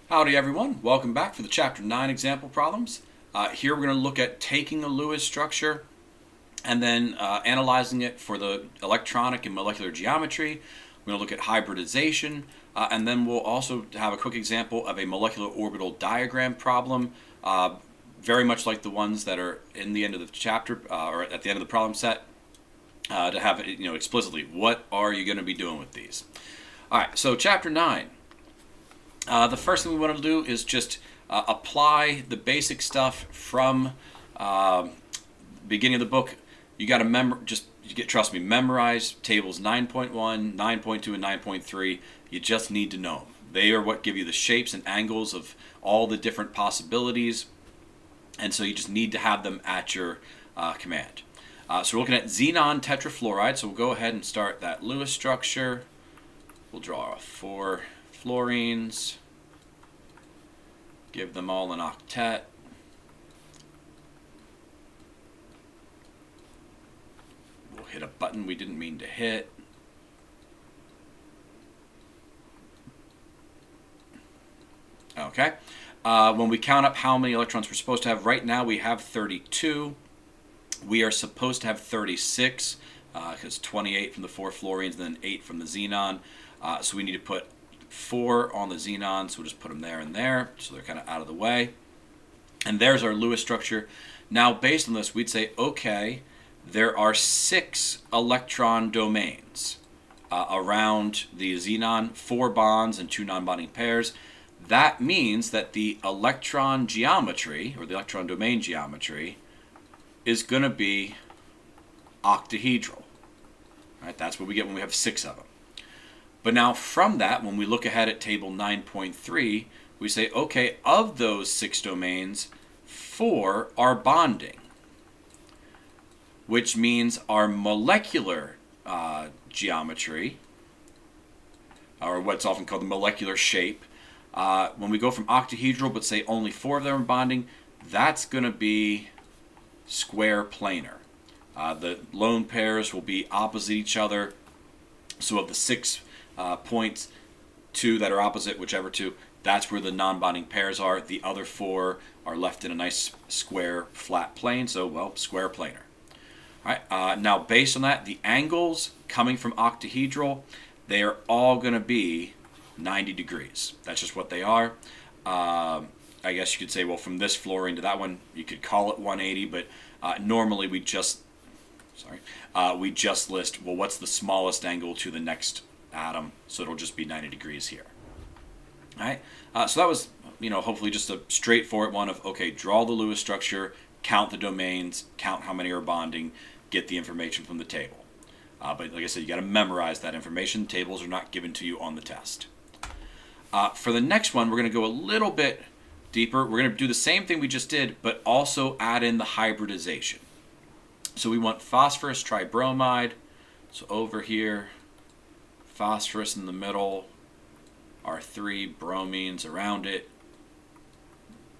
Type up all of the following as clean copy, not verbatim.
Howdy everyone, welcome back for the Chapter 9 example problems. Here we're going to look at taking a Lewis structure and then analyzing it for the electronic and molecular geometry. We're going to look at hybridization, and then we'll also have a quick example of a molecular orbital diagram problem, very much like the ones that are in the end of the chapter, or at the end of the problem set, to have it, explicitly, what are you going to be doing with these? All right, so Chapter 9. The first thing we want to do is just apply the basic stuff from the beginning of the book. You got to trust me, memorize tables 9.1, 9.2, and 9.3. You just need to know them. They are what give you the shapes and angles of all the different possibilities, and so you just need to have them at your command. So we're looking at xenon tetrafluoride, so we'll go ahead and start that Lewis structure. We'll draw 4 fluorines, give them all an octet. We'll hit a button we didn't mean to hit. Okay. When we count up how many electrons we're supposed to have, right now we have 32. We are supposed to have 36, because 28 from the 4 fluorines and then 8 from the xenon. So we need to put 4 on the xenon, so we'll just put them there and there, so they're kind of out of the way. And there's our Lewis structure. Now, based on this, we'd say, okay, there are 6 electron domains around the xenon, 4 bonds and 2 non-bonding pairs. That means that the electron geometry, or the electron domain geometry, is going to be octahedral. Right? That's what we get when we have 6 of them. But now from that, when we look ahead at table 9.3, we say, okay, of those 6 domains, 4 are bonding, which means our molecular geometry, or what's often called the molecular shape, when we go from octahedral but say only 4 of them are bonding, that's going to be square planar. The lone pairs will be opposite each other, so of the 6 points, 2 that are opposite, whichever 2, that's where the non-bonding pairs are. The other 4 are left in a nice square flat plane, so, well, square planar. All right, now based on that, the angles coming from octahedral, they are all going to be 90 degrees. That's just what they are. I guess you could say, well, from this fluorine to that one, you could call it 180, but normally we just list, well, what's the smallest angle to the next atom, so it'll just be 90 degrees here. All right, so that was, hopefully just a straightforward one of, okay, draw the Lewis structure, count the domains, count how many are bonding, get the information from the table. But like I said, you got to memorize that information. Tables are not given to you on the test. For the next one, we're going to go a little bit deeper. We're going to do the same thing we just did, but also add in the hybridization. So we want phosphorus tribromide. So over here, phosphorus in the middle, our 3 bromines around it.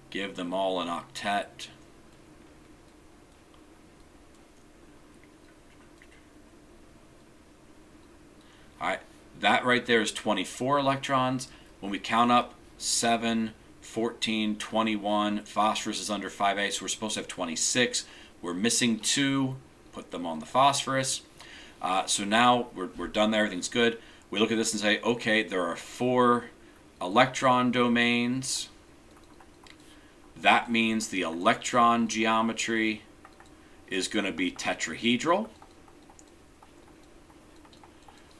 Give them all an octet. All right, that right there is 24 electrons. When we count up 7, 14, 21, phosphorus is under 5a, so we're supposed to have 26. We're missing 2, put them on the phosphorus. So now we're done there, everything's good. We look at this and say, okay, there are 4 electron domains. That means the electron geometry is going to be tetrahedral.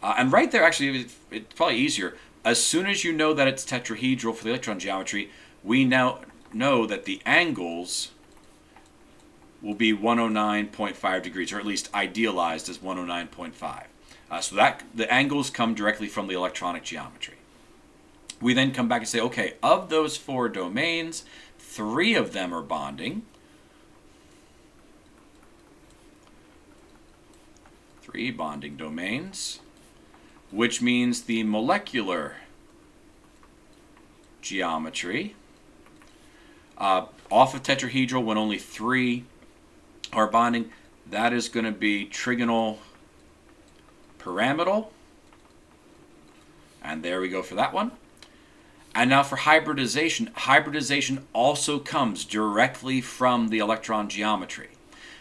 And right there, actually, it's probably easier. As soon as you know that it's tetrahedral for the electron geometry, we now know that the angles will be 109.5 degrees, or at least idealized as 109.5. So that the angles come directly from the electronic geometry. We then come back and say, okay, of those 4 domains, 3 of them are bonding. 3 bonding domains, which means the molecular geometry, off of tetrahedral when only 3 are bonding, that is going to be trigonal pyramidal. And there we go for that one. And now for hybridization, hybridization also comes directly from the electron geometry.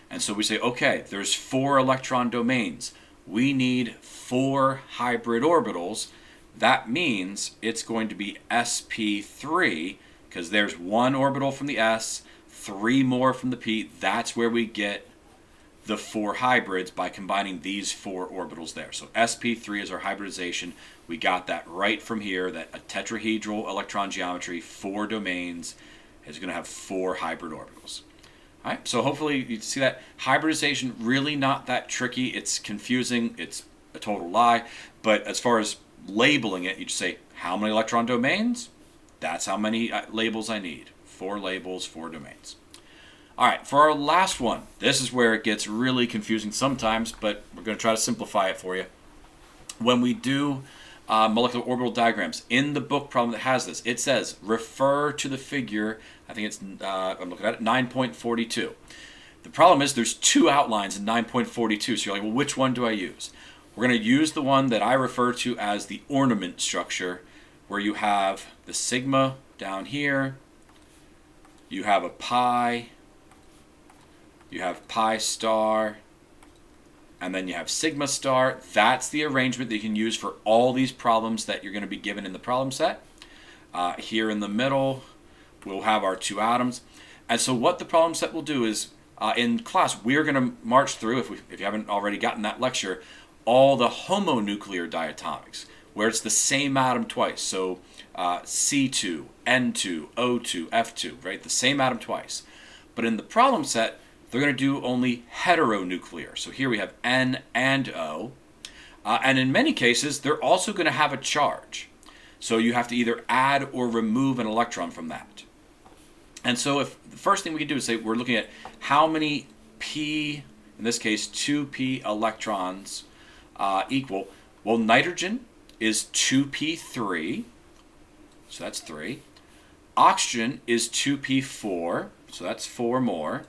And so we say, okay, there's 4 electron domains. We need 4 hybrid orbitals. That means it's going to be sp3, because there's 1 orbital from the s, 3 more from the p. That's where we get the 4 hybrids by combining these 4 orbitals there. So sp3 is our hybridization. We got that right from here, that a tetrahedral electron geometry, 4 domains, is going to have 4 hybrid orbitals. All right, so hopefully you see that hybridization really not that tricky. It's confusing. It's a total lie. But as far as labeling it, you just say, how many electron domains? That's how many labels I need. 4 labels, 4 domains. All right, for our last one, this is where it gets really confusing sometimes, but we're going to try to simplify it for you. When we do molecular orbital diagrams, in the book problem that has this, it says refer to the figure, I think it's, I'm looking at it, 9.42. The problem is there's 2 outlines in 9.42, so you're like, well, which one do I use? We're going to use the one that I refer to as the ornament structure, where you have the sigma down here, you have a pi, you have pi star, and then you have sigma star. That's the arrangement that you can use for all these problems that you're going to be given in the problem set. Here in the middle, we'll have our 2 atoms. And so what the problem set will do is, in class, we're going to march through, if you haven't already gotten that lecture, all the homonuclear diatomics, where it's the same atom twice. So C2, N2, O2, F2, right? The same atom twice. But in the problem set, they're going to do only heteronuclear. So here we have N and O. And in many cases, they're also going to have a charge. So you have to either add or remove an electron from that. And so if the first thing we can do is say we're looking at how many p, in this case 2p electrons equal. Well, nitrogen is 2p3, so that's 3. Oxygen is 2p4, so that's 4 more.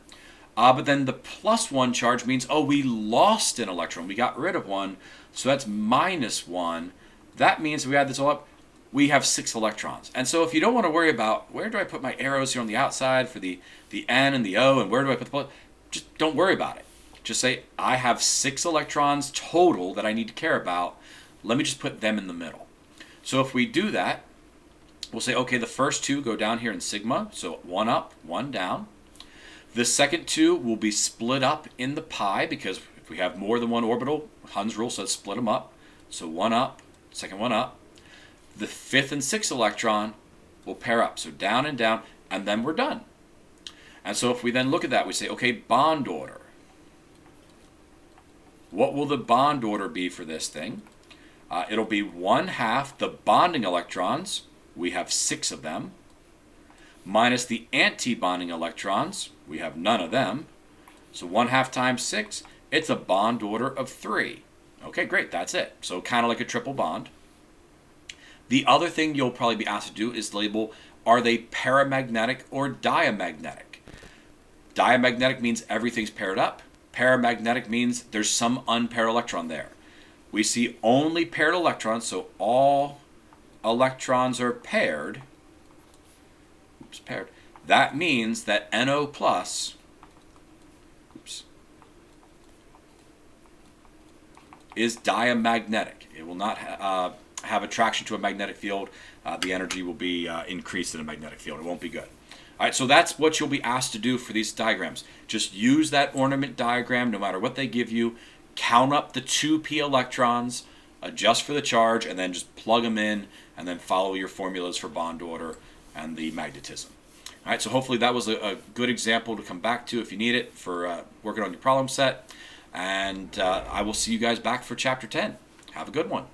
But then the +1 charge means, oh, we lost an electron. We got rid of one, so that's -1. That means if we add this all up, we have 6 electrons. And so if you don't want to worry about where do I put my arrows here on the outside for the N and the O, and where do I put the plus, just don't worry about it. Just say, I have 6 electrons total that I need to care about. Let me just put them in the middle. So if we do that, we'll say, okay, the first 2 go down here in sigma, so 1 up, 1 down. The second 2 will be split up in the pi, because if we have more than 1 orbital, Hund's rule says split them up. So 1 up, second 1 up. The 5th and 6th electron will pair up, so down, and then we're done. And so if we then look at that, we say, okay, bond order. What will the bond order be for this thing? It'll be 1/2 the bonding electrons, we have 6 of them, minus the anti-bonding electrons, we have none of them. So 1/2 times 6, it's a bond order of 3. Okay, great, that's it. So kind of like a triple bond. The other thing you'll probably be asked to do is label, are they paramagnetic or diamagnetic? Diamagnetic means everything's paired up. Paramagnetic means there's some unpaired electron there. We see only paired electrons, so all electrons are paired. Oops, paired. That means that NO plus is diamagnetic. It will not have attraction to a magnetic field. The energy will be increased in a magnetic field. It won't be good. All right, so that's what you'll be asked to do for these diagrams. Just use that ornament diagram no matter what they give you. Count up the 2p electrons, adjust for the charge, and then just plug them in, and then follow your formulas for bond order and the magnetism. All right, so hopefully that was a good example to come back to if you need it for working on your problem set. And I will see you guys back for Chapter 10. Have a good one.